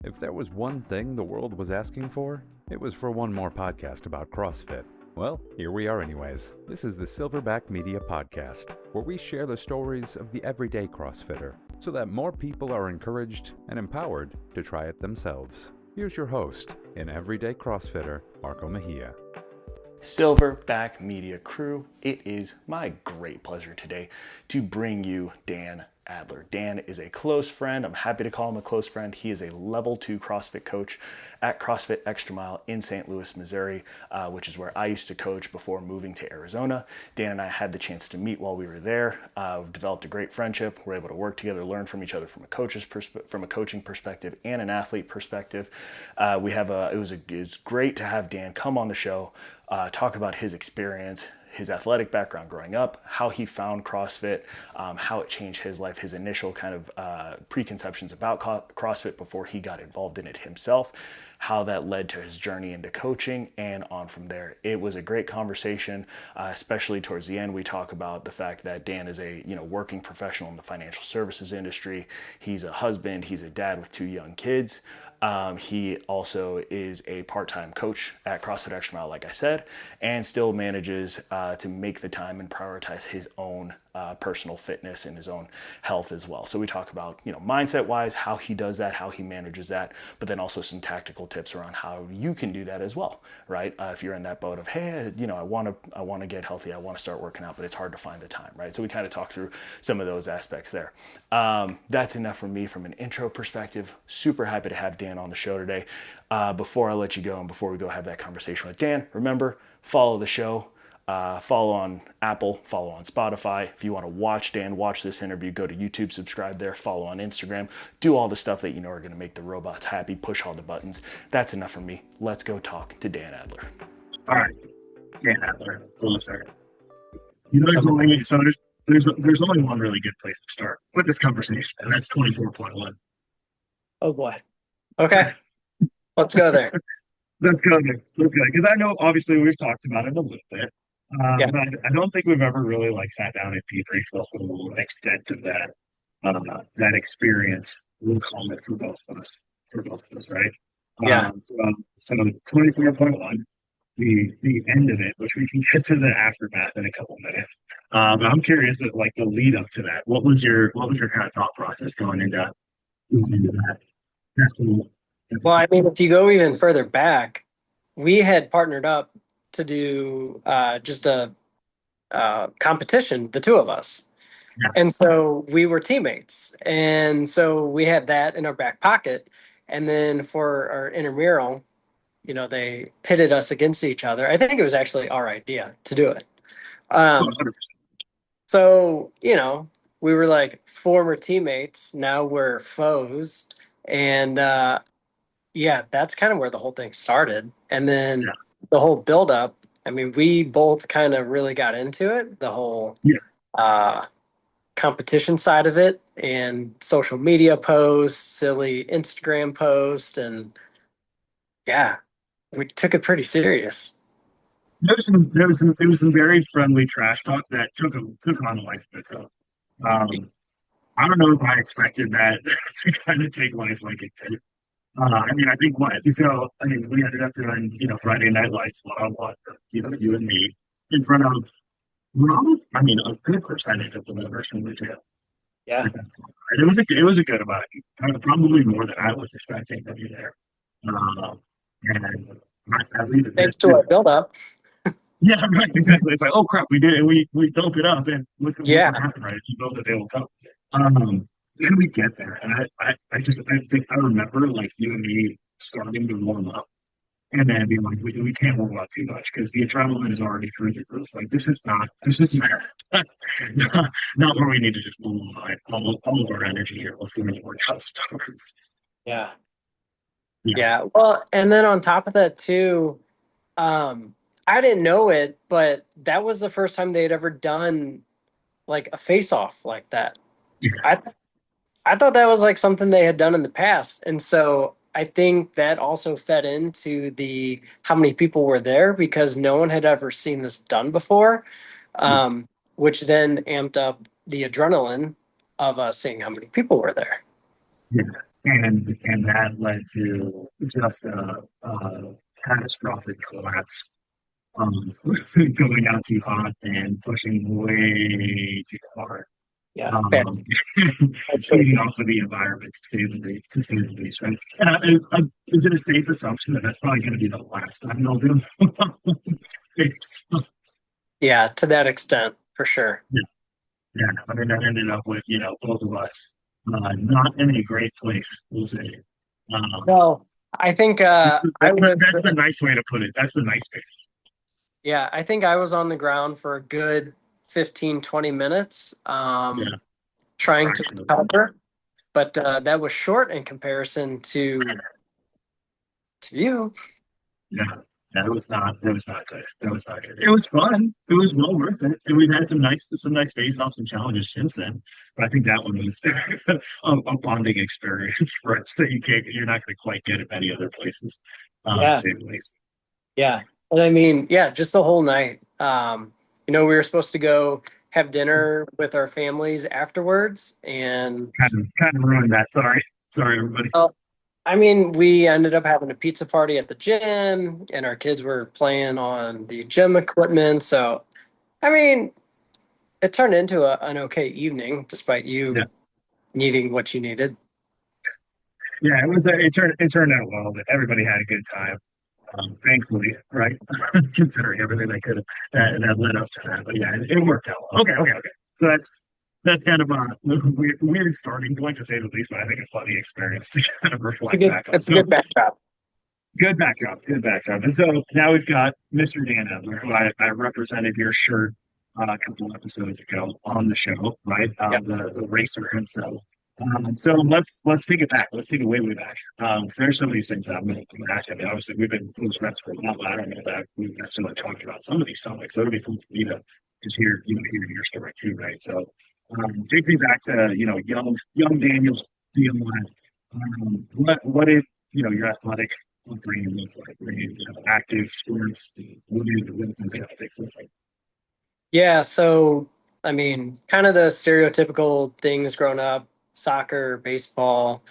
If there was one thing the world was asking for, it was for one more podcast about CrossFit. Well, here we are anyways. This is the Silverback Media Podcast, where we share the stories of the everyday CrossFitter, so that more people are encouraged and empowered to try it themselves. Here's your host and everyday CrossFitter, Marco Mejia. Silverback Media crew, it is my great pleasure today to bring you Dan Adler. Dan is a close friend. I'm happy to call him a close friend. He is a level 2 CrossFit coach at CrossFit Xtra Mile in St. Louis, Missouri, which is where I used to coach before moving to Arizona. Dan and I had the chance to meet while we were there. We've developed a great friendship. We're able to work together, learn from each other from a coaching perspective and an athlete perspective. It was great to have Dan come on the show, talk about his experience, his athletic background growing up, how he found CrossFit, how it changed his life, his initial kind of preconceptions about CrossFit before he got involved in it himself, how that led to his journey into coaching, and on from there. It was a great conversation, especially towards the end. We talk about the fact that Dan is a working professional in the financial services industry. He's a husband, he's a dad with 2 young kids. He also is a part-time coach at CrossFit Xtra Mile, like I said, and still manages to make the time and prioritize his own personal fitness and his own health as well. So we talk about, mindset-wise, how he does that, how he manages that, but then also some tactical tips around how you can do that as well, right? If you're in that boat of, hey, I want to get healthy, I want to start working out, but it's hard to find the time, right? So we kind of talk through some of those aspects there. That's enough for me from an intro perspective. Super happy to have Dan on the show today. Before I let you go and before we go have that conversation with Dan, remember, follow the show. Follow on Apple, follow on Spotify. If you want to watch Dan, watch this interview, go to YouTube, subscribe there, follow on Instagram, do all the stuff that are going to make the robots happy, push all the buttons. That's enough for me. Let's go talk to Dan Adler. All right, Dan Adler. Hold on a second. There's only one really good place to start with this conversation, and that's 24.1. Oh boy. Okay. Let's go there. Let's go there. Because I know obviously we've talked about it a little bit. Yeah. But I don't think we've ever really sat down and debriefed the whole extent of that experience. We'll call it for both of us, right? Yeah. So 24.1, the end of it, which we can get to the aftermath in a couple minutes. But I'm curious that the lead up to that. What was your kind of thought process going into that? Well, I mean, if you go even further back, we had partnered up to do just a competition, the two of us. Yeah. And so we were teammates. And so we had that in our back pocket. And then for our intramural, they pitted us against each other. I think it was actually our idea to do it. 100%. So, we were like former teammates. Now we're foes. And that's kind of where the whole thing started. And then the whole buildup, I mean, we both kind of really got into it, the whole competition side of it, and social media posts, silly Instagram posts, and we took it pretty serious. There was some very friendly trash talk that took on a life of its own. I don't know if I expected that to kind of take life like it did. I think we ended up doing, Friday Night Lights one-on-one, you and me, in front of, a good percentage of the members in the gym. Yeah. It was a good amount, probably more than I was expecting to be there. And thanks to our build-up. Yeah, right, exactly. It's like, oh crap, we did it. We built it up, and look what happened, right? If you build it, they will come. Then we get there, and I think I remember you and me starting to warm up, and then being like, we can't warm up too much because the adrenaline is already through the roof. This is not where we need to just blow all of our energy here before the workout starts. Yeah. Well, and then on top of that too, I didn't know it, but that was the first time they had ever done a face-off like that. Yeah. I thought that was something they had done in the past. And so I think that also fed into how many people were there, because no one had ever seen this done before, which then amped up the adrenaline of seeing how many people were there. Yeah, and that led to just a catastrophic collapse. Going out too hot and pushing way too hard. Yeah. Bad. Um, Bad choice. feeding off of the environment to say the least, right? And is it a safe assumption that that's probably going to be the last time they'll do? Yeah, to that extent, for sure. Yeah, yeah. I mean, that ended up with both of us not in a great place. We'll say. Um, Well, I think that's, I that's the, was, that's the nice way to put it. That's the nice way. yeah, I think I was on the ground for a good 15, 20 minutes, Yeah, trying to fraction of it. recover, but that was short in comparison to you. Yeah, yeah, it was not good. It was not good. It was fun. It was well worth it. And we've had some nice face-offs and challenges since then. But I think that one was a bonding experience for us that you're not going to quite get at many other places, to Yeah, say the least. yeah. And I mean, yeah, just the whole night. We were supposed to go have dinner with our families afterwards, and Kind of ruined that. Sorry, everybody. well, I mean, we ended up having a pizza party at the gym, and our kids were playing on the gym equipment. So, I mean, it turned into an okay evening, despite Yeah, you needing what you needed. yeah. It was. It turned out well. That everybody had a good time. Thankfully, right? Considering everything they could have that led up to that, but yeah, it worked out well. Okay. So that's kind of a weird starting point to say the least, but I think a funny experience to kind of reflect back on. It's a So good backdrop. good backdrop. And so now we've got Mr. Dan Adler, who I represented your shirt a couple of episodes ago on the show, right? Yep. The racer himself. So let's take it back. Let's take it way back. 'Cause there's some of these things that I'm going to ask. I mean, obviously we've been close friends for a while, but I don't know that we've necessarily talked about some of these topics. So it'll be cool for me to just hear your story too, right? So take me back to young Daniel's being lad. What did your athletic upbringing look like? Were you active sports? What did those kind of things look like? Yeah, so I mean, kind of the stereotypical things growing up, soccer, baseball.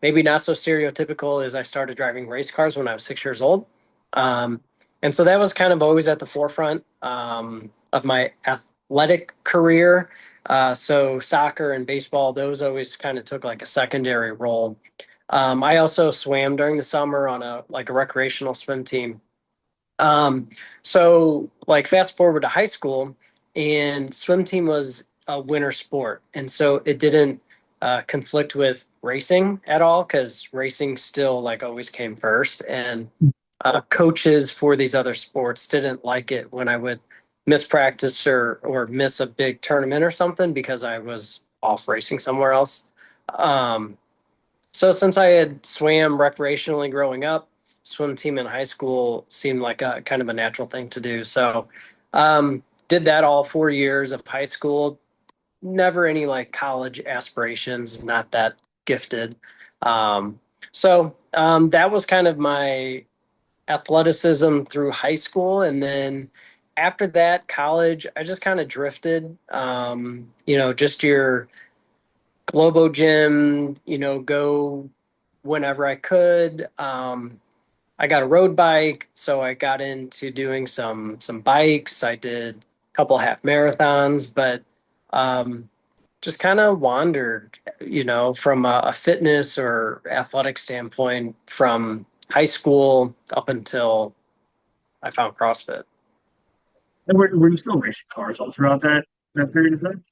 Maybe not so stereotypical as I started driving race cars when I was 6 years old. Um, and so that was kind of always at the forefront of my athletic career. So soccer and baseball, those always kind of took like a secondary role. I also swam during the summer on a recreational swim team. So like fast forward to high school, and swim team was a winter sport, and so it didn't conflict with racing at all because racing still like always came first, and coaches for these other sports didn't like it when I would miss practice or miss a big tournament or something because I was off racing somewhere else. Um, so since I had swam recreationally growing up, swim team in high school seemed like a kind of a natural thing to do. So did that all 4 years of high school. Never any like college aspirations, not that gifted. Um, so that was kind of my athleticism through high school. And then after that, college, I just kind of drifted. Just your Globo Gym, go whenever I could. I got a road bike, so I got into doing some bikes. I did a couple half marathons, but um, just kind of wandered, from a fitness or athletic standpoint from high school up until I found CrossFit. And were you still racing cars all throughout that period of time?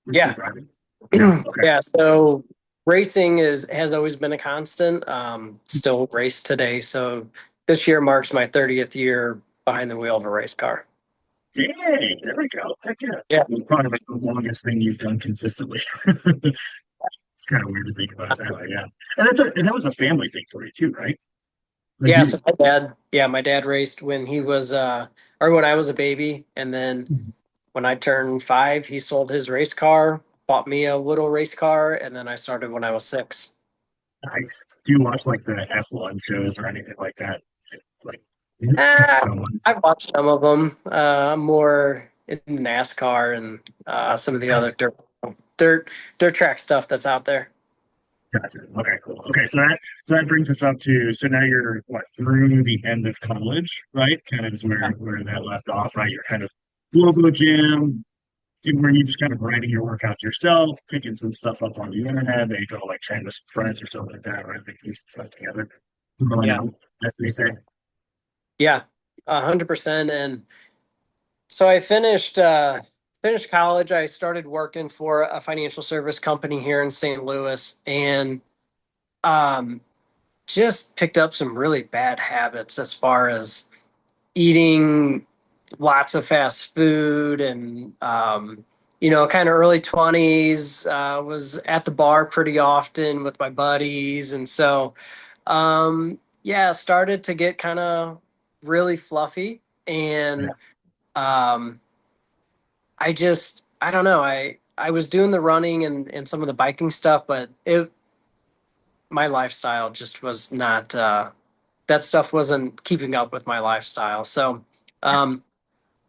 Were you still Yeah, driving? Yeah. Okay. yeah. So racing has always been a constant. Still race today. So this year marks my 30th year behind the wheel of a race car. Dang, there we go. Heck yeah. Yeah. It's probably like the longest thing you've done consistently. It's kind of weird to think about it that way, yeah. And that was a family thing for you too, right? Like Yeah. you, So my dad raced when he was, or when I was a baby. And then when I turned 5, he sold his race car, bought me a little race car. And then I started when I was 6. nice. Do you watch like the F1 shows or anything like that? Like, it's just Uh, so much. I've watched some of them, more in NASCAR and some of the other dirt track stuff that's out there. Gotcha. Okay, cool. Okay, so that brings us up to so now you're what through the end of college, right? Kind of is where that left off, right? You're kind of global gym, where you just kind of writing your workouts yourself, picking some stuff up on the internet, maybe go like train with some friends or something like that, right? Make these stuff together. Going Yeah. out, that's what they say. Yeah, 100%. And so I finished college. I started working for a financial service company here in St. Louis, and um, just picked up some really bad habits as far as eating lots of fast food and kind of early 20s, was at the bar pretty often with my buddies. And so yeah, started to get kind of really fluffy. And um I don't know, I was doing the running and some of the biking stuff, but it my lifestyle just was not that stuff wasn't keeping up with my lifestyle. So um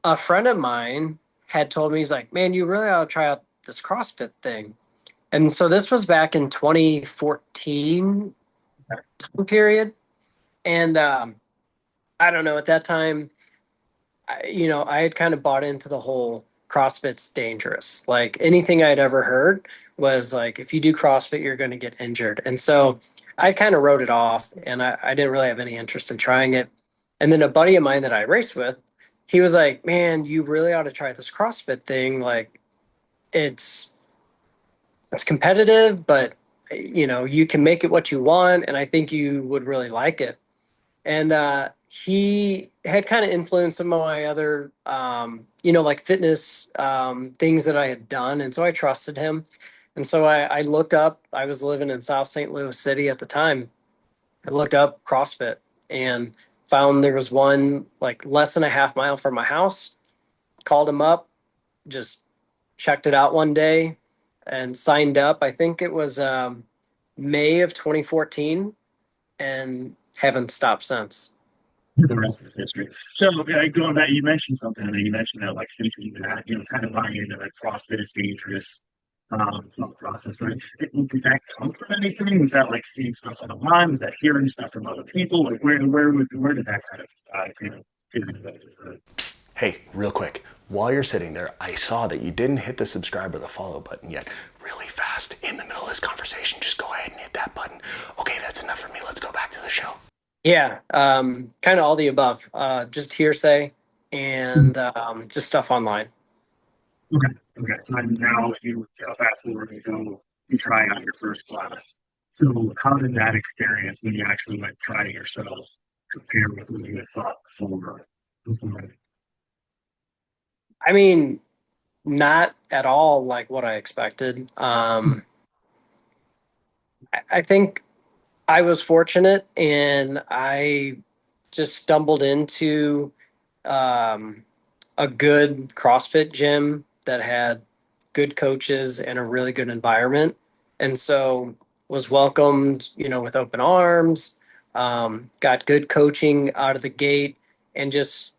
a friend of mine had told me, he's like, man, you really ought to try out this CrossFit thing. And so this was back in 2014 time period. And I don't know, at that time, I had kind of bought into the whole CrossFit's dangerous. Like anything I'd ever heard was like, if you do CrossFit, you're going to get injured. And so I kind of wrote it off and I didn't really have any interest in trying it. And then a buddy of mine that I raced with, he was like, man, you really ought to try this CrossFit thing. Like it's, it's competitive, but you can make it what you want. And I think you would really like it. And he had kind of influenced some of my other like fitness things that I had done, and so I trusted him. And so I looked up, I was living in South St. Louis City at the time. I looked up CrossFit and found there was one like less than a half mile from my house. Called him up, just checked it out one day and signed up. I think it was May of 2014, and haven't stopped since. The rest is history. So going back, you mentioned something. I mean, you mentioned that like thinking that kind of buying into that CrossFit is dangerous thought process. Right? Did that come from anything? Was that like seeing stuff online? Was that hearing stuff from other people? Like where did that kind of get into that? Psst, hey, real quick. While you're sitting there, I saw that you didn't hit the subscribe or the follow button yet. Really fast, in the middle of this conversation, just go ahead and hit that button. Okay, that's enough for me. Let's go back to the show. Yeah, kind of all the above. Just hearsay and just stuff online. Okay. Okay. So now you fast forward and you try out your first class. So how did that experience when you actually went try it yourself compare with what you had thought before? I mean, not at all like what I expected. I think I was fortunate and I just stumbled into um, a good CrossFit gym that had good coaches and a really good environment. And so was welcomed, with open arms, got good coaching out of the gate, and just,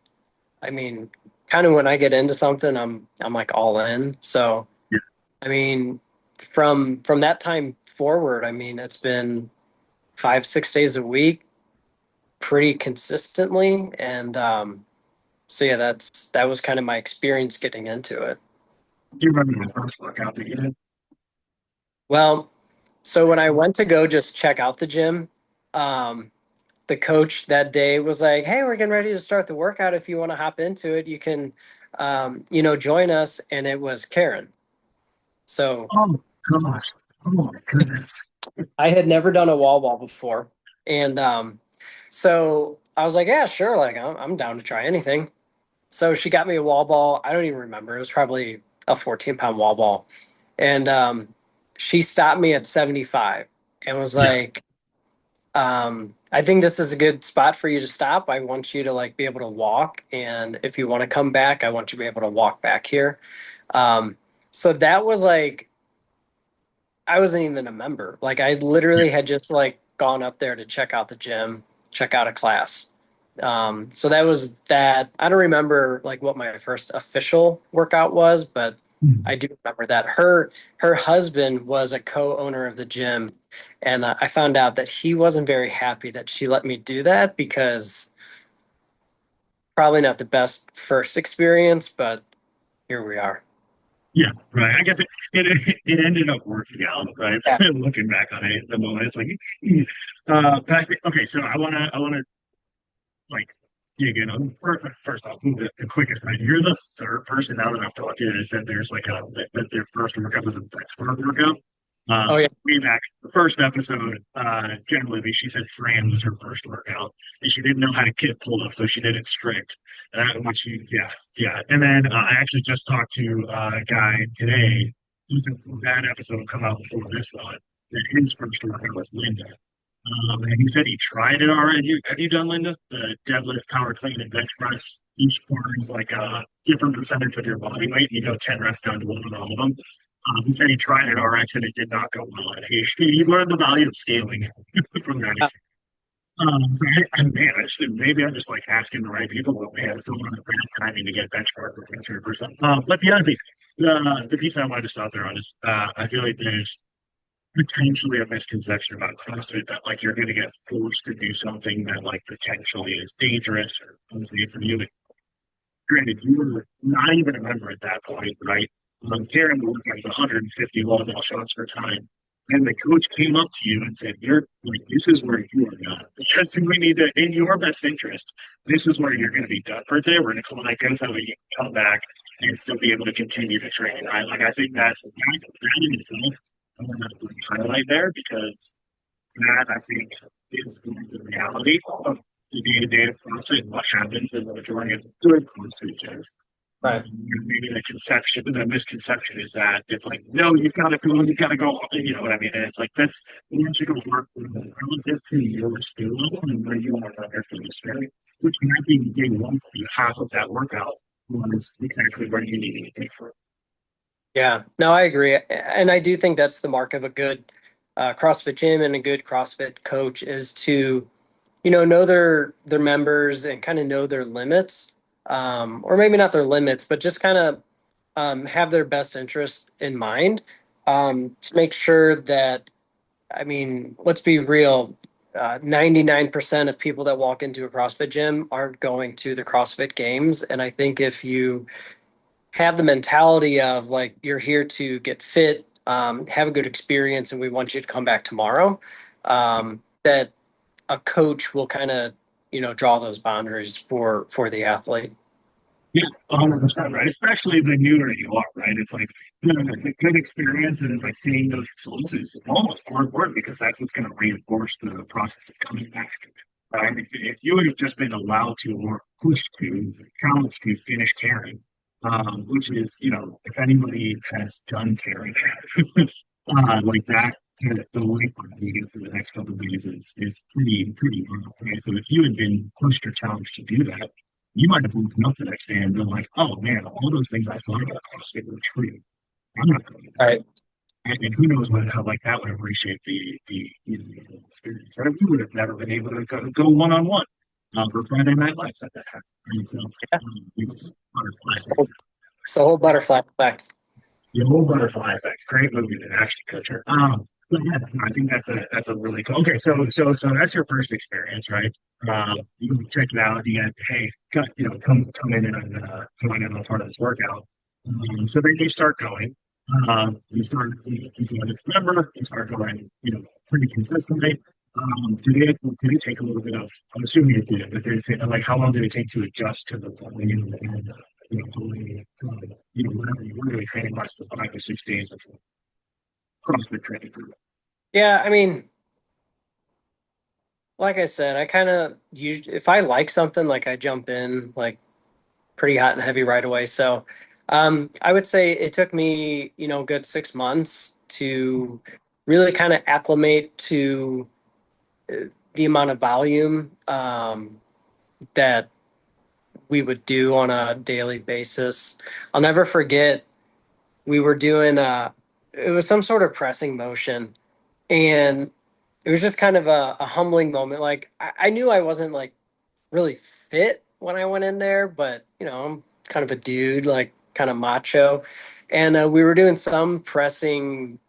I mean, kind of when I get into something, I'm like all in. So, Yeah. I mean, from that time forward, I mean, it's been 5, 6 days a week, pretty consistently, and so yeah, that was kind of my experience getting into it. Do you remember the first workout that you did? Well, so when I went to go just check out the gym, um, the coach that day was like, "Hey, we're getting ready to start the workout. If you want to hop into it, you can, join us." And it was Karen. So Oh gosh. Oh my goodness. I had never done a wall ball before, and so I was like, "Yeah, sure. Like, I'm down to try anything." So she got me a wall ball. I don't even remember. It was probably a 14-pound wall ball. And she stopped me at 75 and was Yeah. like, I think this is a good spot for you to stop. I want you to like be able to walk. And if you want to come back, I want you to be able to walk back here. Um, so that was like, I wasn't even a member. Like I Yeah. literally had just like gone up there to check out the gym, check out a class. So that was that. I don't remember like what my first official workout was, but I do remember that. Her husband was a co-owner of the gym, and I found out that he wasn't very happy that she let me do that because probably not the best first experience, but here we are. Yeah, right. I guess it ended up working out, right? Yeah. Looking back on it at the moment, it's like, okay. So I wanna like dig in on first off the quickest side. You're the third person now that I've talked to that said there's like that their first workout was a benchmark workout. Oh So yeah. way back the first episode, generally she said Fran was her first workout, and she didn't know how to get pulled up, so she did it strict. Which yeah, yeah. And then I actually just talked to a guy today. That episode will come out before this one. That his first workout was Linda. And he said he tried it already. Have you done, Linda? The deadlift, power clean, and bench press. Each part is like a different percentage of your body weight. And you go 10 reps down to one on all of them. He said he tried it RX and it did not go well. And he learned the value of scaling from that experience. Man, maybe I'm just like asking the right people, but man, it's a lot of bad timing to get benchmark reference here for some. But the other piece, the piece I wanted to stop there on is I feel like there's potentially a misconception about CrossFit that like you're going to get forced to do something that like potentially is dangerous or unsafe for you. And granted, you were not even a member at that point, right? Karen worked as 150 wall ball shots per time. And the coach came up to you and said, "You're like, this is where you are not because we need to, in your best interest, this is where you're going to be done for today. We're going to collect this so we can come back and still be able to continue to train." Right? Like, I think that in itself, I want to highlight there because that I think is the reality of the day-to-day of CrossFit and what happens in the majority of good CrossFit gyms. Right. Maybe the misconception is that it's like, no, you've got to go, you know what I mean? And it's like, that's, you should go work relative to your skill level and where you are under for this area, which might be day one for you. Half of that workout was exactly where you needed to be for. Yeah, no, I agree. And I do think that's the mark of a good CrossFit gym and a good CrossFit coach is to, know their members and kind of know their limits. Or maybe not their limits, but just kind of have their best interest in mind, to make sure that, I mean, let's be real, 99% of people that walk into a CrossFit gym aren't going to the CrossFit Games. And I think if you have the mentality of like you're here to get fit, have a good experience, and we want you to come back tomorrow. That a coach will kind of draw those boundaries for the athlete. Yeah, 100%, right? Especially the newer you are, right? It's like, the good experience and like seeing those results is almost more important because that's what's going to reinforce the process of coming back. Right? If you would have just been allowed to or pushed to, challenged to finish carrying, which is, if anybody has done carrying, like that, the weight you get for the next couple of days is pretty low, right? So if you had been pushed or challenged to do that, you might have woken up the next day and been like, "Oh man, all those things I thought about CrossFit were true. I'm not going to do All that." right. And who knows how like that would have reshaped the whole experience. And we would have never been able to go one on one for Friday Night Lights at that time. And so Yeah. it's butterfly. It's the whole butterfly effect. The whole butterfly effect. Great movie, an action picture. But yeah, I think that's a really cool. Okay, so that's your first experience, right? You can check it out. You get, hey, come in and join in on part of this workout. So then you start going. You join this member. You start going, pretty consistently. Did it take a little bit of? I'm assuming it did, but did it take, like how long did it take to adjust to the volume and going, whatever you were doing training wise the 5 to 6 days of CrossFit training for you? Yeah, I mean, like I said, I kind of if I like something, like I jump in like pretty hot and heavy right away. So I would say it took me, a good 6 months to really kind of acclimate to the amount of volume that we would do on a daily basis. I'll never forget we were doing it was some sort of pressing motion, and it was just kind of a humbling moment. Like I knew I wasn't like really fit when I went in there, but I'm kind of a dude, like kind of macho. And we were doing some pressing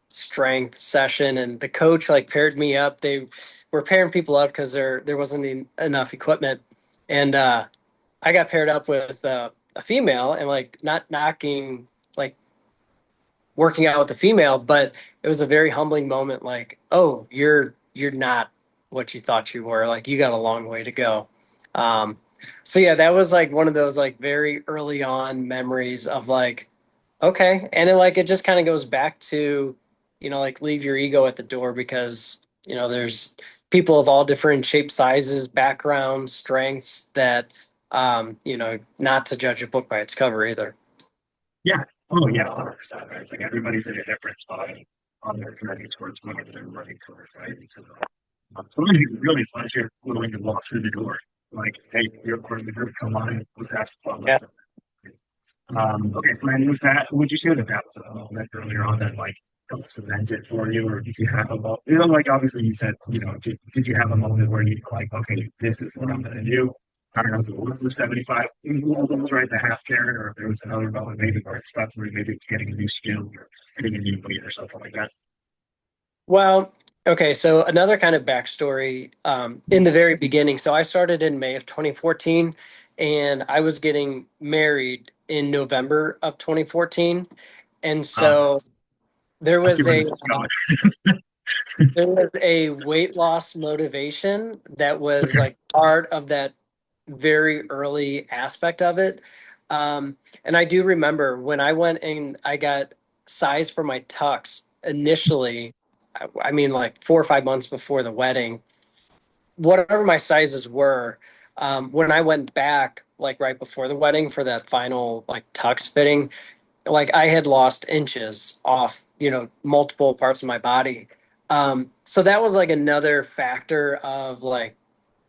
strength session, and the coach like paired me up. They were pairing people up because there wasn't enough equipment, and I got paired up with a female, and like not knocking like working out with the female, but it was a very humbling moment. Like, oh, you're not what you thought you were. Like, you got a long way to go. Um, so yeah, that was like one of those like very early on memories of like, okay, and then like it just kind of goes back to, like leave your ego at the door because there's people of all different shapes, sizes, backgrounds, strengths that not to judge a book by its cover either. Yeah. Oh, yeah, 100%. Right? It's like everybody's in a different spot on their journey towards whatever they're running towards, right? And so, as long as you really, as long as you're willing to walk through the door, like, hey, you're part of the group, come on in, let's have some fun. Yeah. Okay, so then was that, would you say that that was a moment earlier on that like helped cement it for you, or did you have a moment, like obviously you said, did you have a moment where you were like, okay, this is what I'm going to do? I don't know if it was the 75 was right, the half carrot, or if there was another moment maybe where it stuff where maybe it's getting a new skill or getting a new weight or something like that. Well, okay, so another kind of backstory in the very beginning. So I started in May of 2014, and I was getting married in November of 2014. And Um, so there I see was where a this is going. there was a weight loss motivation that was Okay. like part of that very early aspect of it. And I do remember when I went and I got size for my tux initially, I mean, like 4 or 5 months before the wedding, whatever my sizes were, when I went back, like right before the wedding for that final like tux fitting, like I had lost inches off, multiple parts of my body. So that was like another factor of like,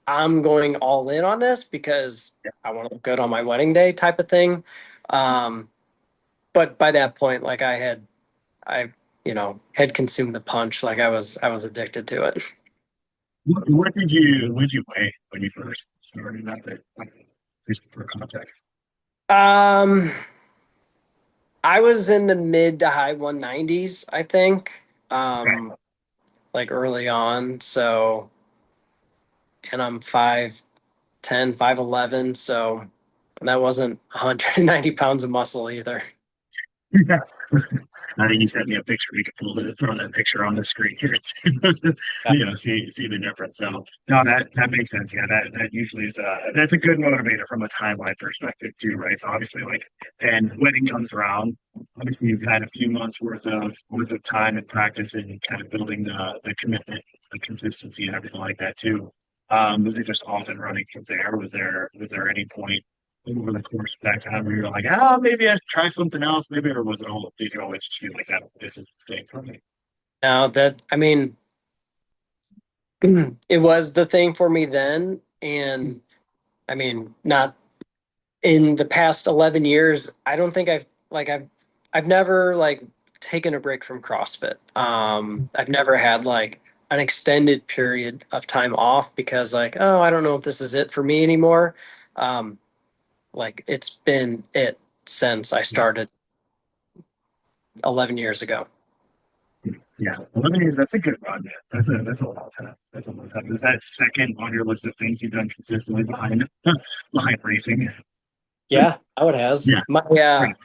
I'm going all in on this because I want to look good on my wedding day type of thing. Um, but by that point, like I had consumed the punch. Like I was addicted to it. What did you weigh when you first started? Not that, like, just for context. Um, I was in the mid to high 190s, I think, Okay. like early on. So, and I'm 5'10", 5'11", so that wasn't 190 pounds of muscle either. Yeah. I think you sent me a picture. We could throw that picture on the screen here too. Yeah. See the difference. So no, that makes sense. Yeah, that usually is that's a good motivator from a timeline perspective too, right? So obviously, like, and wedding comes around. Obviously, you've had a few months worth of time and practice and kind of building the commitment, the consistency, and everything like that too. Was it just off and running from there? Was there any point over the course of that time where you're like, maybe I should try something else, maybe, or was it all, did you always just feel like that this is the thing for me? Now that, I mean, it was the thing for me then. And I mean, not in the past 11 years, I don't think I've never like taken a break from CrossFit. I've never had like an extended period of time off because like, oh, I don't know if this is it for me anymore. Um, like it's been it since I started 11 years ago. Yeah, 11 years, that's a good run, man. That's a long time. That's a long time. Is that second on your list of things you've done consistently behind behind racing? Yeah, how it has. Yeah, My pretty.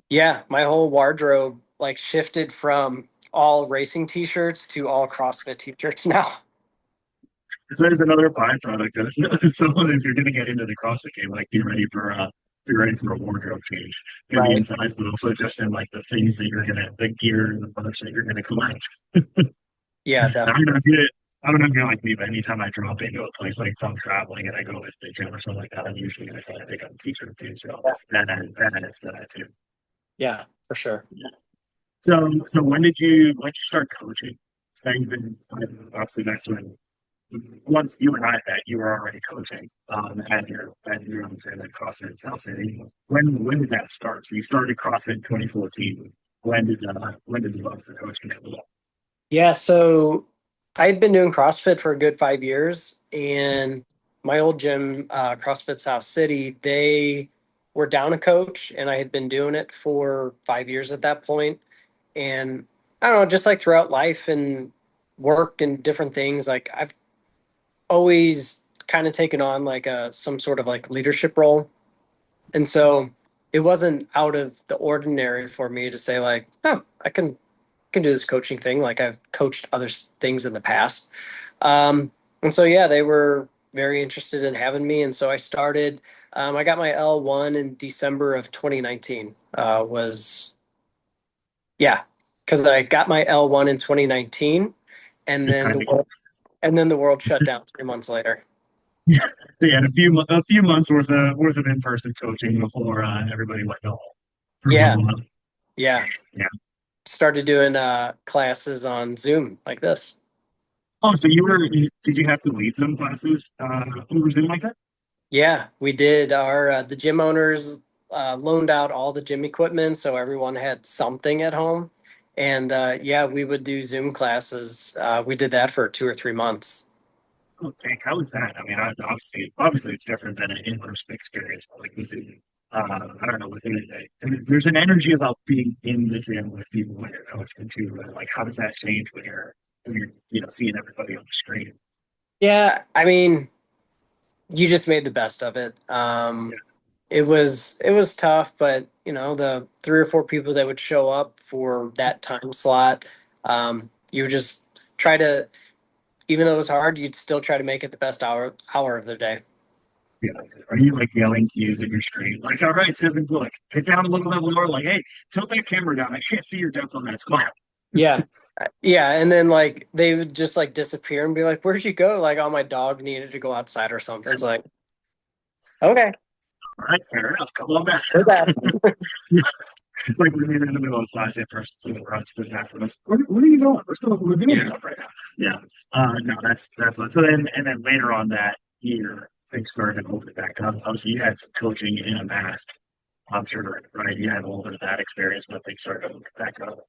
yeah, my whole wardrobe like shifted from all racing t-shirts to all CrossFit t-shirts now. So there's another byproduct of it. So if you're gonna get into the CrossFit game, like be ready for a wardrobe change. Maybe Right. inside, but also just in like the things that the gear and the products that you're gonna collect. Yeah, I don't definitely. know if you, I don't know if you're like me, but anytime I drop into a place like from traveling and I go to the gym or something like that, I'm usually gonna try to pick up a t-shirt too. So Yeah, that adds to that too. yeah, for sure. Yeah. So when did you start coaching? So you've been obviously that's when once you and I met, you were already coaching at your at CrossFit South City. When did that start? So you started CrossFit in 2014. When did the love for coaching come along? Yeah, so I'd been doing CrossFit for a good 5 years, and my old gym, CrossFit South City, they were down a coach, and I had been doing it for 5 years at that point. And I don't know, just like throughout life and work and different things, like I've always kind of taken on like some sort of like leadership role. And so it wasn't out of the ordinary for me to say like, oh, I can do this coaching thing. Like I've coached other things in the past. And so, yeah, they were very interested in having me. And so I started, I got my L1 in December of 2019, yeah, because I got my L1 in 2019 and Good then timing. the world shut down 3 months later. Yeah, they had a few months worth of in-person coaching before everybody went home for Yeah. 1 month. Yeah. Yeah. Started doing classes on Zoom like this. Oh, so did you have to lead some classes over Zoom like that? Yeah, we did. Our the gym owners loaned out all the gym equipment, so everyone had something at home. And yeah, we would do Zoom classes. We did that for 2 or 3 months. Oh, dang, how was that? I mean, obviously it's different than an in-person experience, but like, I don't know, there's an energy about being in the gym with people when you're coaching too. Like, how does that change when you're seeing everybody on the screen? Yeah, I mean, you just made the best of it. It was tough, but the 3 or 4 people that would show up for that time slot, you would just try to, even though it was hard, you'd still try to make it the best hour of the day. Yeah. Are you like yelling cues at your screen? Like, all right, Seven, like, get down a little bit lower. Like, hey, tilt that camera down. I can't see your depth on that squat. Yeah. Yeah. And then like they would just like disappear and be like, where'd you go? Like, oh, my dog needed to go outside or something. It's like, okay, All right, fair enough. Come on back. do that. It's like when you're in the middle of class in person, so the runs the half of us. Where are you going? We're doing Yeah. stuff right now. Yeah. No, that's what. So then later on that year, things started to open back up. Obviously, you had some coaching in a mask. I'm sure, right? You had a little bit of that experience, but things started to open back up.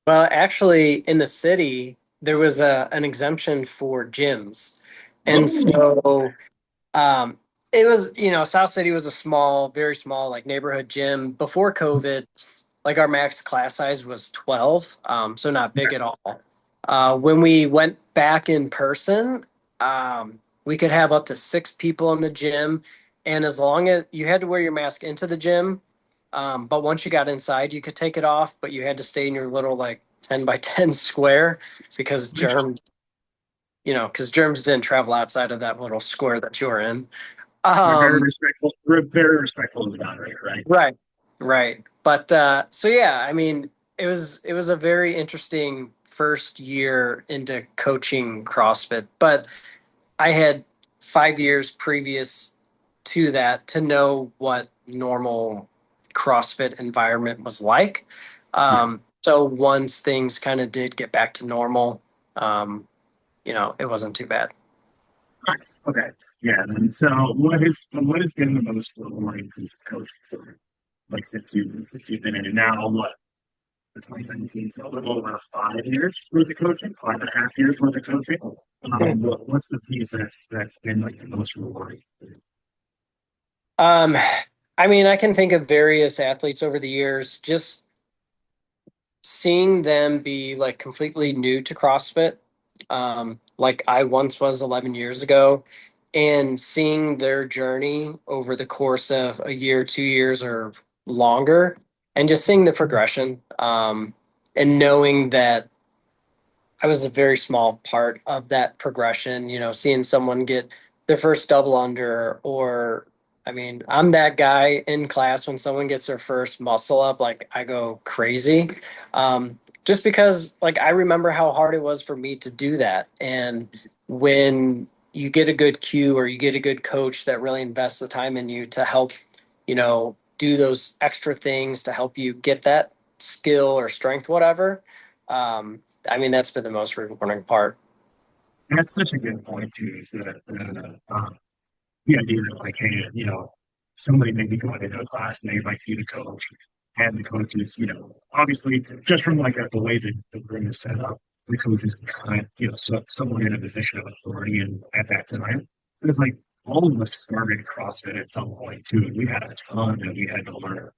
Well, actually, in the city, there was an exemption for gyms. And Oh, so um, it was, South City was a small, very small, like neighborhood gym. Before COVID, like our max class size was 12, so not big at all. When we went back in person, we could have up to 6 people in the gym. And as long as you had to wear your mask into the gym, but once you got inside, you could take it off, but you had to stay in your little like 10 by 10 square because germs didn't travel outside of that little square that you were in. they're very Um, respectful. They're very respectful of the boundary, right? right, right. But so yeah, I mean, it was a very interesting first year into coaching CrossFit, but I had 5 years previous to that to know what normal CrossFit environment was like. Yeah. So once things kind of did get back to normal, um, it wasn't too bad. Nice. Okay. Yeah. And so, what has been the most rewarding piece of coaching for, like, since you've been in it now? What, for 2019, so a little over 5 years worth of coaching, 5.5 years worth of coaching. What's the piece that's been like the most rewarding? Um, I mean, I can think of various athletes over the years, just seeing them be like completely new to CrossFit, like I once was 11 years ago, and seeing their journey over the course of a year, 2 years, or longer, and just seeing the progression, and knowing that I was a very small part of that progression, seeing someone get their first double under, or I mean, I'm that guy in class when someone gets their first muscle up, like I go crazy. Just because like I remember how hard it was for me to do that. And when you get a good cue or you get a good coach that really invests the time in you to help, do those extra things to help you get that skill or strength, whatever. Um, I mean, that's been the most rewarding part. That's such a good point too. Is that the idea that like, hey, somebody may be going into a class and they might see the coach, and the coach is, obviously just from like the way that the room is set up, the coach is kind, someone in a position of authority and at that time. It's like all of us started CrossFit at some point too, and we had a ton that we had to learn.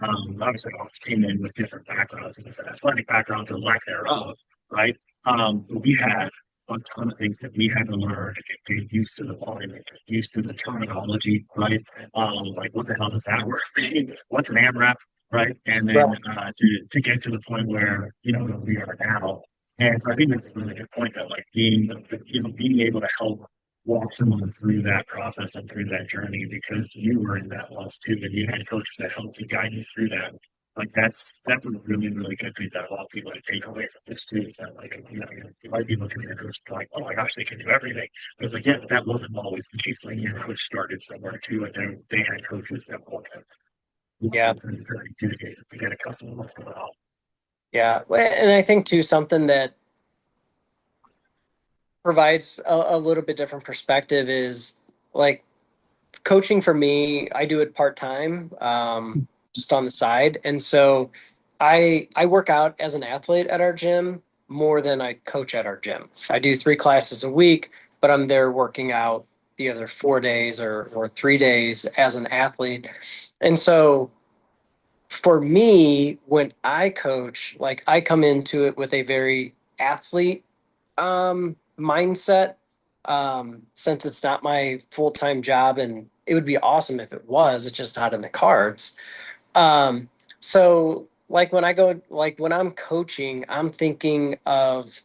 Obviously, all of us came in with different backgrounds and different athletic backgrounds or lack thereof, right? But we had a ton of things that we had to learn and get used to the volume, and get used to the terminology, right? Like what the hell does that word mean? What's an AMRAP, right? And then Right. to get to the point where we are now. And so I think that's a really good point that like being able to help walk someone through that process and through that journey because you were in that loss too, and you had coaches that helped to guide you through that. Like that's a really, really good thing that a lot of people take away from this too. Is that like you might be looking at your coach like, oh my gosh, they can do everything. But it's like, yeah, but that wasn't always the case. Like your coach started somewhere too, and then they had coaches that walked Yeah. them through the journey too to get accustomed to what's going on. Yeah. And I think too, something that provides a little bit different perspective is like coaching for me. I do it part-time, just on the side. And so I work out as an athlete at our gym more than I coach at our gym. I do 3 classes a week, but I'm there working out the other 4 days or 3 days as an athlete. And so for me, when I coach, like I come into it with a very athlete mindset, since it's not my full-time job, and it would be awesome if it was, it's just not in the cards. So like when I'm coaching, I'm thinking of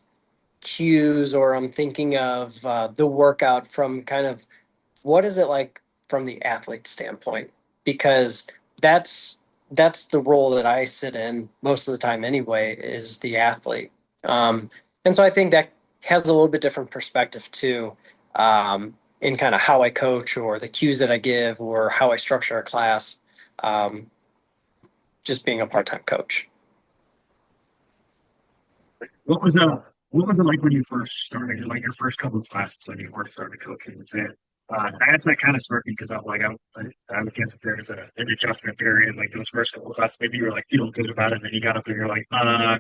cues, or I'm thinking of the workout from kind of what is it like from the athlete standpoint, because that's that's the role that I sit in most of the time anyway, is the athlete. And so I think that has a little bit different perspective too, in kind of how I coach or the cues that I give or how I structure a class, um, just being a part-time coach. What was uh what was it like when you first started, like your first couple of classes when you first started coaching? Was it I asked that kind of smirking because I'm like I would guess that there's an adjustment period, like those first couple of classes, maybe you were like feeling good about it, and then you got up there, you're like,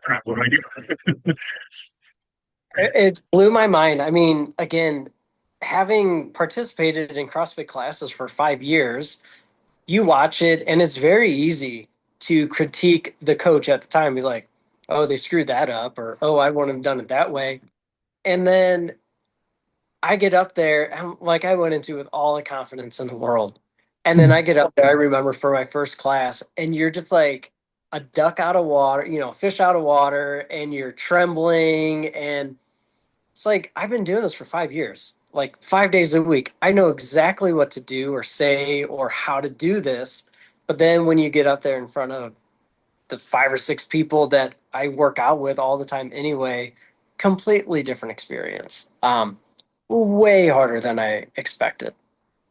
crap, what do I do? It blew my mind. I mean, again, having participated in CrossFit classes for 5 years, you watch it and it's very easy to critique the coach at the time, be like, oh, they screwed that up, or oh, I wouldn't have done it that way. And then I get up there and like I went into with all the confidence in the world. And then I get up there, I remember for my first class, and you're just like a duck out of water, fish out of water, and you're trembling. And it's like, I've been doing this for 5 years, like 5 days a week. I know exactly what to do or say or how to do this. But then when you get up there in front of the 5 or 6 people that I work out with all the time anyway, completely different experience. Way harder than I expected.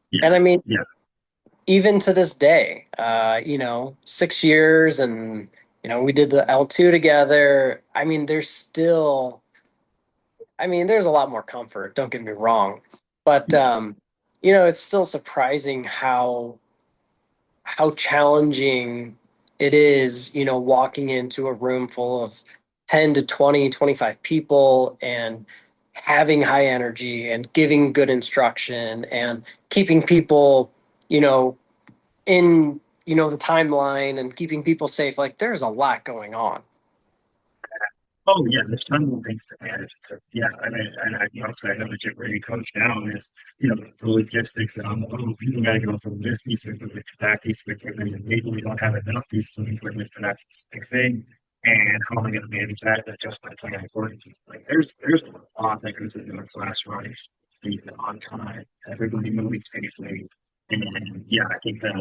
Yeah, And I mean, yeah. even to this day, 6 years, and we did the L2 together. I mean, there's a lot more comfort, don't get me wrong. But it's still surprising how challenging it is, walking into a room full of 10 to 20, 25 people and having high energy and giving good instruction and keeping people, you know, in, the timeline and keeping people safe. Like there's a lot going on. Oh yeah, there's tons of things to manage. So, yeah, I mean, and obviously I know the gym where you coach now, and it's the logistics and people got to go from this piece of equipment to that piece of equipment, and maybe we don't have enough pieces of equipment for that specific thing. And how am I going to manage that and adjust my plan accordingly? Like there's a lot that goes into a class running speed on time, everybody moving safely, and yeah, I think that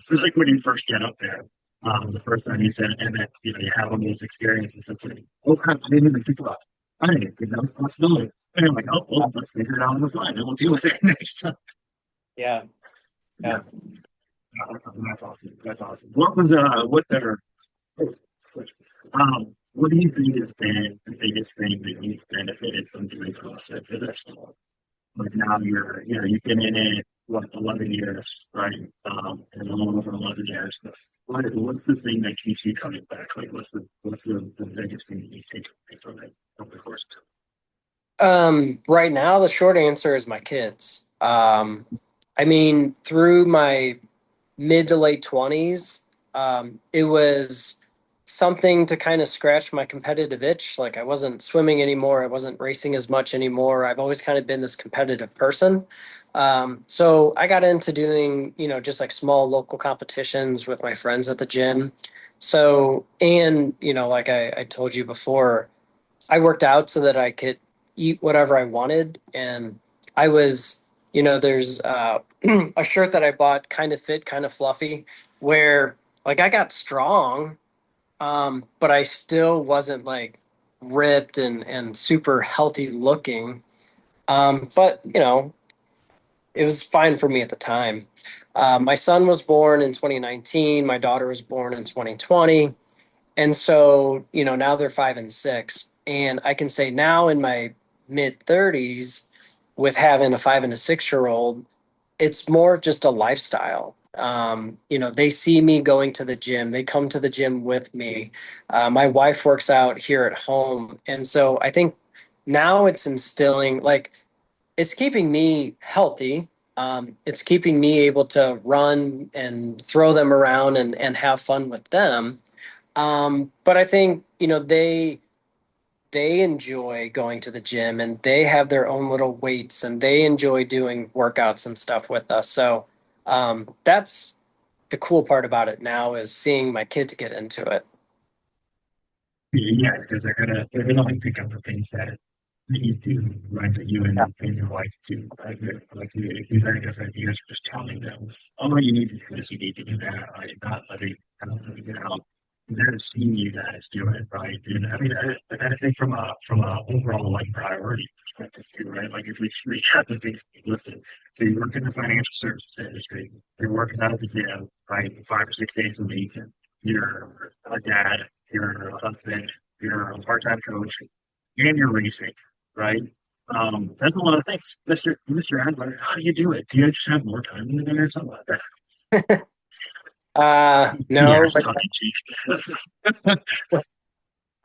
it's like when you first get up there. The first time you said, and then you have all these experiences. It's like, oh crap, I didn't even think about it. I didn't even think that was a possibility. And you're like, oh, well, let's figure it out on the fly, and then we'll deal with it next time. Yeah. Yeah, Yeah. that's awesome. That's awesome. What better? What do you think has been the biggest thing that you've benefited from doing CrossFit for this long? Like now you've been in it, what, 11 years, right? And a little over 11 years. But what's the thing that keeps you coming back? Like, what's the biggest thing that you've taken away from it over the course of Right now, the short answer is my kids. I mean, through my mid to late 20s, it was something to kind of scratch my competitive itch. Like I wasn't swimming anymore. I wasn't racing as much anymore. I've always kind of been this competitive person. So I got into doing, just like small local competitions with my friends at the gym. So, and, like I told you before, I worked out so that I could eat whatever I wanted. And I was, there's a shirt that I bought, Kind of Fit, Kind of Fluffy, where like I got strong, but I still wasn't like ripped and super healthy looking. But, it was fine for me at the time. My son was born in 2019. My daughter was born in 2020. And so, now they're 5 and 6. And I can say now in my mid 30s, with having a 5 and a 6-year-old, it's more of just a lifestyle. They see me going to the gym, they come to the gym with me. My wife works out here at home. And so I think now it's instilling, like, it's keeping me healthy. It's keeping me able to run and throw them around and have fun with them. But I think, they enjoy going to the gym and they have their own little weights and they enjoy doing workouts and stuff with us. So that's the cool part about it now is seeing my kids get into it. Yeah, because they're gonna like pick up the things that you do, right? That you and your wife do, right? Like it'd be very different if you guys are just telling them, oh, you need to do this, you need to do that, right? Not letting it out. They're seeing you guys do it, right? And I mean, I think from a overall like priority perspective too, right? Like if we recap the things we've listed, so you work in the financial services industry, you're working out at the gym, right? 5 or 6 days a week, you're a dad, you're a husband, you're a part-time coach, and you're racing, right? That's a lot of things. Mr. Adler, how do you do it? Do you just have more time than that or something like that? No, Yes, tongue in cheek.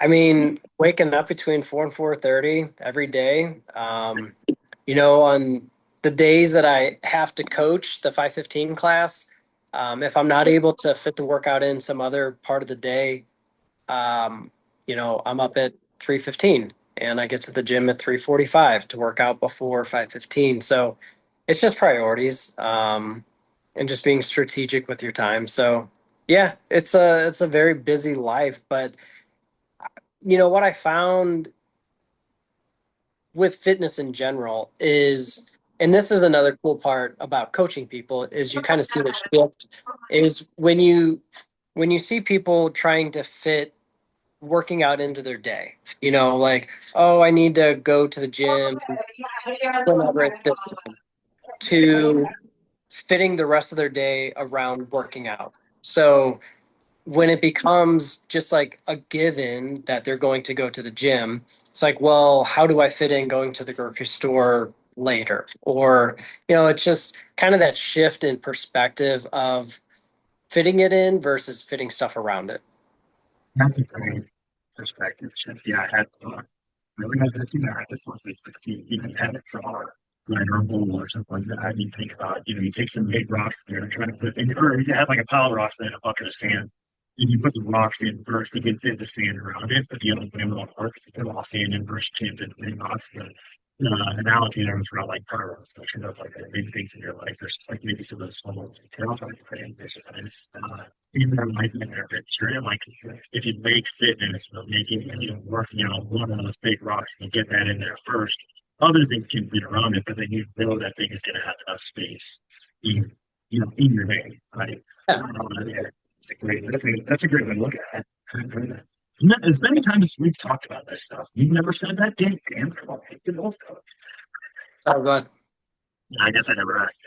I mean, waking up between 4 and 4:30 every day. On the days that I have to coach the 5:15 class, if I'm not able to fit the workout in some other part of the day, um, I'm up at 3:15 and I get to the gym at 3:45 to work out before 5:15. So it's just priorities, and just being strategic with your time. So yeah, it's a very busy life, but what I found with fitness in general is, and this is another cool part about coaching people, is you kind of see the shift is when you see people trying to fit working out into their day, like, oh, I need to go to the gym whenever at this time, to fitting the rest of their day around working out. So when it becomes just like a given that they're going to go to the gym, it's like, well, how do I fit in going to the grocery store later? Or, it's just kind of that shift in perspective of fitting it in versus fitting stuff around it. That's a great perspective shift. Yeah, I had really had to think I had this once. It's like even habits are like or a bowl or something like that. You think about, you take some big rocks there and try to put in, or you have like a pile of rocks and then a bucket of sand. If you put the rocks in first, you can fit the sand around it, but the other way won't work. If you put all sand in first, you can't fit the big rocks. But analogy there was around like car inspection of like the big things in your life versus like maybe some of the small details like fitness in their life and their fitness. Right? Like if you make fitness or making working out one of those big rocks and get that in there first, other things can fit around it, but then you know that thing is going to have enough space in in your day, right? Yeah. Yeah, that's a great way to look at it. As many times as we've talked about this stuff, you've never said that. Damn, come on, get old. Oh, God. Yeah, I guess I never asked.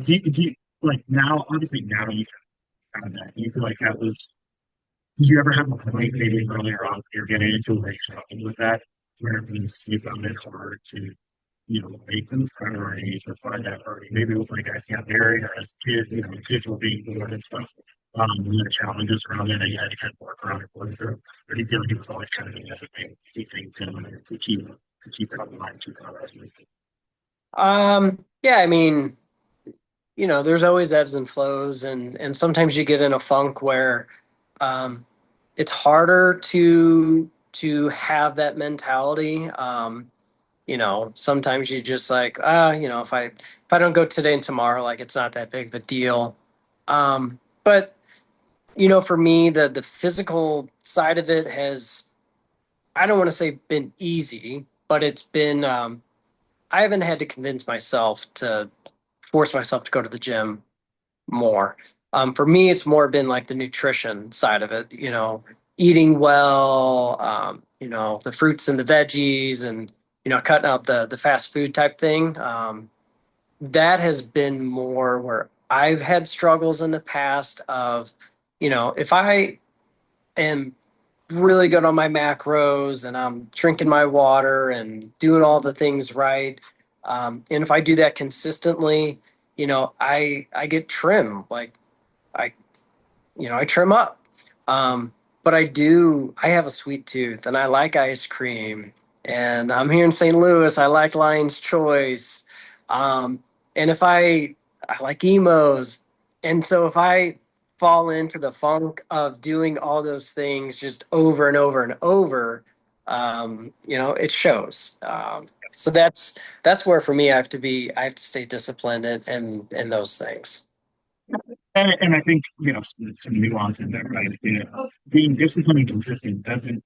Do you like now? Obviously, now you found that. Do you feel like that was? Did you ever have a point maybe earlier on you're getting into like struggling with that, where it means you found it hard to make those priorities or find that priority? Maybe it was like as you got married or as a kid, kids were being born and stuff. You had challenges around it that you had to kind of work around and work through. Or do you feel like it was always kind of as a thing, easy thing to keep top of mind, keep priorities? Um, Yeah, I mean, there's always ebbs and flows, and sometimes you get in a funk where um, it's harder to have that mentality. Sometimes you just like, if I don't go today and tomorrow, like it's not that big of a deal. But for me, the physical side of it has, I don't want to say been easy, but it's been I haven't had to convince myself to force myself to go to the gym more. For me, it's more been like the nutrition side of it, eating well, the fruits and the veggies and, cutting out the fast food type thing. That has been more where I've had struggles in the past of, if I am really good on my macros and I'm drinking my water and doing all the things right. And if I do that consistently, I get trim. Like I, I trim up. Um, but I have a sweet tooth and I like ice cream. And I'm here in St. Louis. I like Lion's Choice. Um, and I like emos. And so if I fall into the funk of doing all those things just over and over and over, it shows. So that's where for me I have to stay disciplined in those things. And I think, some nuance in there, right? Being disciplined and consistent doesn't,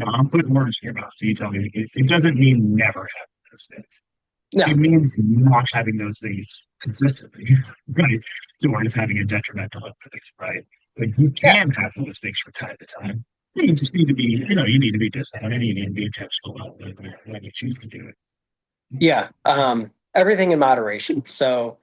I'm putting words in your mouth, so you tell me, it doesn't mean never having those things. It No, means not having those things consistently, right? So where it's having a detrimental impact, right? Like you yeah, can have those things from time to time. You just need to be, you need to be disciplined and you need to be intentional about when you choose to do it. yeah. Everything in moderation. So,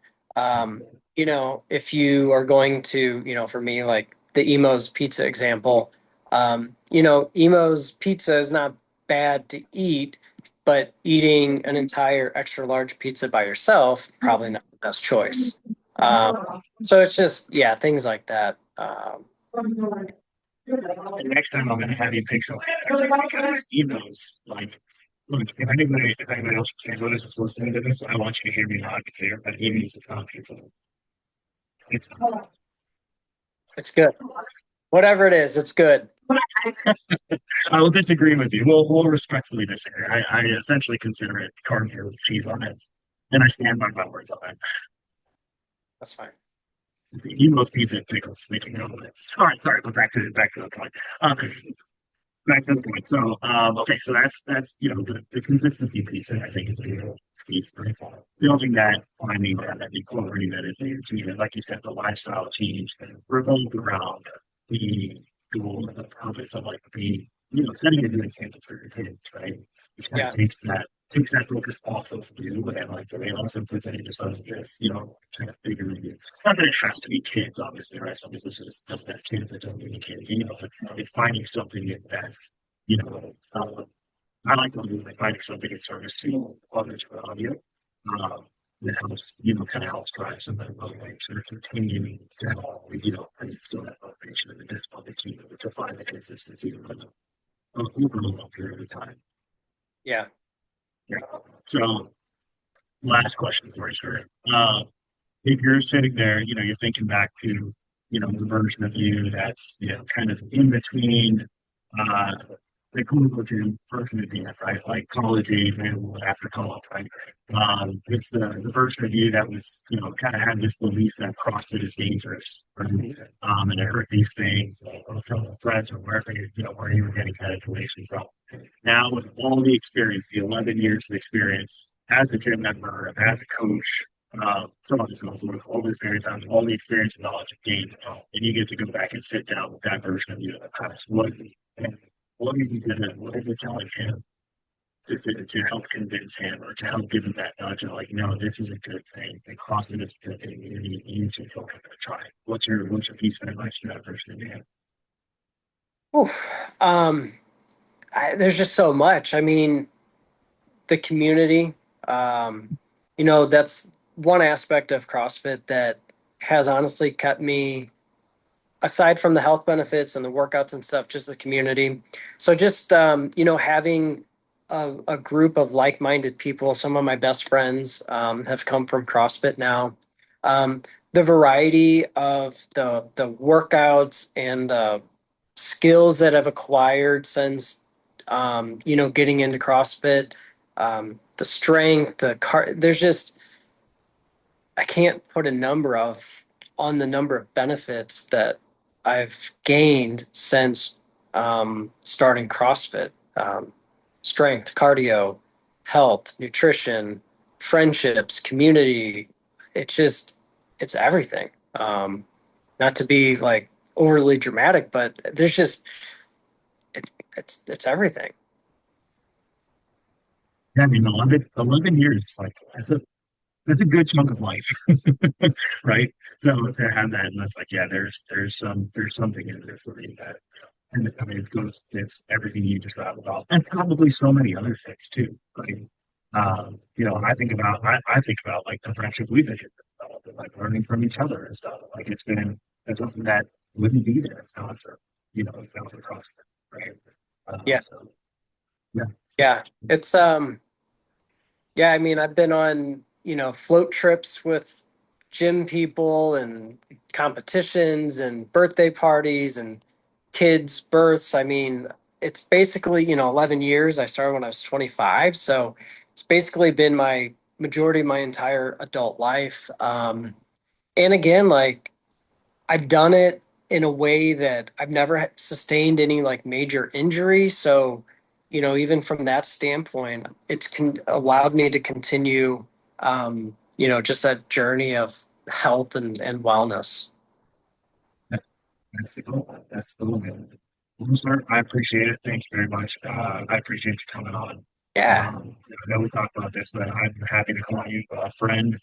if you are going to, for me, like the Emo's pizza example, Emo's pizza is not bad to eat, but eating an entire extra large pizza by yourself, probably not the best choice. So it's just, yeah, things like that. And next time I'm going to have you pick something because ethos, like, look, if anybody else from St. Louis is listening to this, I want you to hear me loud and clear, but ethos is not pizza. It's not. It's good. Whatever it is, it's good. I will disagree with you. We'll respectfully disagree. I essentially consider it cornmeal with cheese on it, and I stand by my words on that. That's fine. You most pizza and pickles. Making of it. All right, sorry, but back to the point. Back to the point. So, okay, so that's the consistency piece that I think is a real piece. Right? Building that, finding that, incorporating that into it. Like you said, the lifestyle change revolved around the goal and the purpose of like the setting a good example for your kids, right? Which kind of Yeah. takes that focus off of you and like it also puts it into something that's kind of bigger than you. Not that it has to be kids, obviously, right? Some business doesn't have kids, it doesn't mean a kid, but it's finding something that's you know, um, I like to do like finding something in service to others around you. Um, that helps, kind of helps drive some of that motivation or continuing to help, and instill that motivation and the discipline to keep to find the consistency over a long period of time. Yeah. Yeah. So, last question for you, sir. If you're sitting there, you're thinking back to, the version of you that's, kind of in between uh, the clinical gym version of you, right? Like college age and after college, right? It's the version of you that was, kind of had this belief that CrossFit is dangerous, right? And I heard these things from friends or wherever where you were getting that information from. Now, with all the experience, the 11 years of experience as a gym member, as a coach, so on and so forth, all the experience, all the experience and knowledge gained, and you get to go back and sit down with that version of you in the past. What are you gonna, what are you telling him to help convince him or to help give him that nudge of like, no, this is a good thing. And CrossFit is a good thing. You should go give it a try. What's your piece of advice for that version of you? Oof. There's just so much. I mean, the community, um, that's one aspect of CrossFit that has honestly kept me, aside from the health benefits and the workouts and stuff, just the community. So just, having a group of like-minded people. Some of my best friends have come from CrossFit now. Um, the variety of the workouts and the skills that I've acquired since getting into CrossFit, the strength, there's just I can't put a number on the number of benefits that I've gained since starting CrossFit. Strength, cardio, health, nutrition, friendships, community. It's everything. Not to be like overly dramatic, but there's just it's everything. Yeah, I mean, 11 years, like that's a good chunk of life, right? So to have that, and that's like, yeah, there's something in there for me that, and I mean, it's everything you just thought about, and probably so many other things too. Like, I think about like the friendship we've been developing, like learning from each other and stuff. Like it's something that wouldn't be there if not for, if not for CrossFit, right? Yeah. So yeah, Yeah. It's yeah, I mean, I've been on, float trips with gym people and competitions and birthday parties and kids' births. I mean, it's basically, 11 years. I started when I was 25. So it's basically been my majority of my entire adult life. And again, like I've done it in a way that I've never sustained any like major injury. So, even from that standpoint, allowed me to continue, just that journey of health and wellness. that's the goal. That's the goal. Well, sir, I appreciate it. Thank you very much. I appreciate you coming on. Yeah. I know we talked about this, but I'm happy to call you a friend.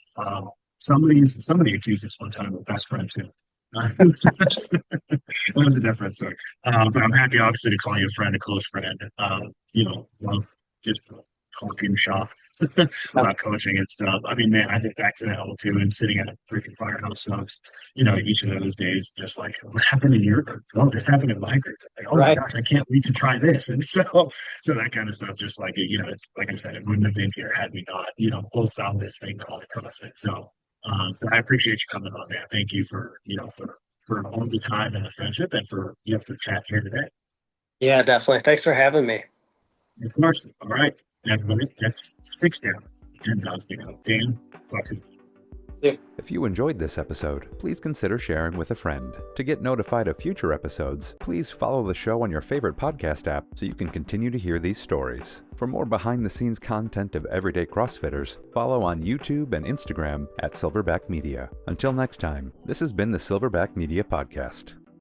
Somebody accused us one time of best friend too. That was a different story. But I'm happy, obviously, to call you a friend, a close friend. Love just talking shop about coaching and stuff. I mean, man, I think back to that all too, and sitting at freaking firehouse subs, each of those days, just like what happened in your group? Oh, this happened in my group. Like, oh my Right. gosh, I can't wait to try this. And so that kind of stuff, just like like I said, it wouldn't have been here had we not, both found this thing called CrossFit. So I appreciate you coming on, man. Thank you for all the time and the friendship, and for chat here today. Yeah, definitely. Thanks for having me. Of course. All right, everybody. That's 6 down. 10 pounds to go. Dan, talk to you. If you enjoyed this episode, please consider sharing with a friend. To get notified of future episodes, please follow the show on your favorite podcast app so you can continue to hear these stories. For more behind-the-scenes content of everyday CrossFitters, follow on YouTube and Instagram at Silverback Media. Until next time, this has been the Silverback Media Podcast.